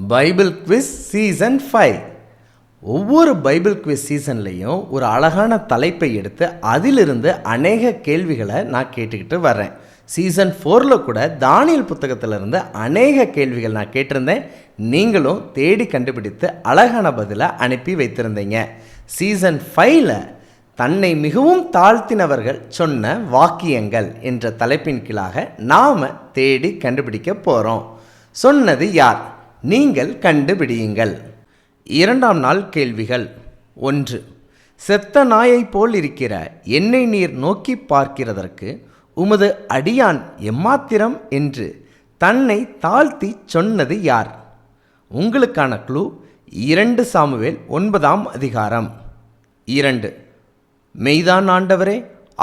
Bible quiz season 5. ஒவ்வொரு Bible quiz சீசன்லேயும் ஒரு அழகான தலைப்பை எடுத்து அதிலிருந்து அநேக கேள்விகளை நான் கேட்டுக்கிட்டு வர்றேன். சீசன் 4 கூட தானியேல் புத்தகத்திலிருந்து அநேக கேள்விகள் நான் கேட்டிருந்தேன். நீங்களும் தேடி கண்டுபிடித்து அழகான பதிலை அனுப்பி வைத்திருந்தீங்க. சீசன் 5ல் தன்னை மிகவும் தாழ்த்தினவர்கள் சொன்ன வாக்கியங்கள் என்ற தலைப்பின் கீழாக நாம் தேடி கண்டுபிடிக்க போகிறோம். சொன்னது யார்? நீங்கள் கண்டுபிடியுங்கள். 2ஆம் நாள் கேள்விகள். 1. செத்த நாயைப் போல் இருக்கிற என்னை நீர் நோக்கி பார்க்கிறதற்கு உமது அடியான் எம்மாத்திரம் என்று தன்னை தாழ்த்தி சொன்னது யார்? உங்களுக்கான க்ளூ 2 சாமுவேல் 9ஆம் அதிகாரம். 2. மெய்தான் ஆண்டவரே,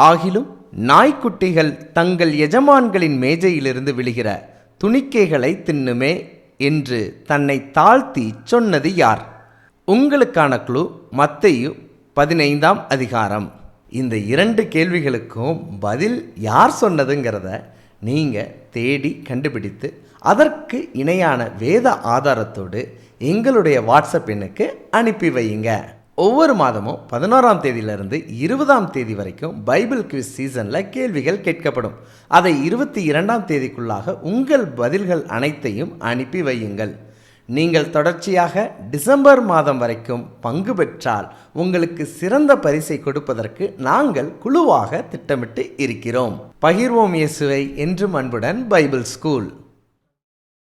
ஆகிலும் நாய்க்குட்டிகள் தங்கள் எஜமான்களின் மேஜையிலிருந்து விழுகிற துணிக்கைகளை தின்னுமே என்று தன்னை தாழ்த்தி சொன்னது யார்? உங்களுக்கான க்ளூ மத்தேயு 15ஆம் அதிகாரம். இந்த 2 கேள்விகளுக்கும் பதில் யார் சொன்னதுங்கிறத நீங்கள் தேடி கண்டுபிடித்து அதற்கு இணையான வேத ஆதாரத்தோடு எங்களுடைய வாட்ஸ்அப் எண்ணுக்கு அனுப்பி வையுங்க. ஒவ்வொரு மாதமும் 11ஆம் தேதியிலிருந்து 20ஆம் தேதி வரைக்கும் பைபிள் குவிஸ் சீசனில் கேள்விகள் கேட்கப்படும். அதை 22ஆம் தேதிக்குள்ளாக உங்கள் பதில்கள் அனைத்தையும் அனுப்பி வையுங்கள். நீங்கள் தொடர்ச்சியாக டிசம்பர் மாதம் வரைக்கும் பங்கு பெற்றால் உங்களுக்கு சிறந்த பரிசை கொடுப்பதற்கு நாங்கள் குழுவாக திட்டமிட்டு இருக்கிறோம். பகிர்வோம் இயேசுவை என்றும் அன்புடன் பைபிள் ஸ்கூல்.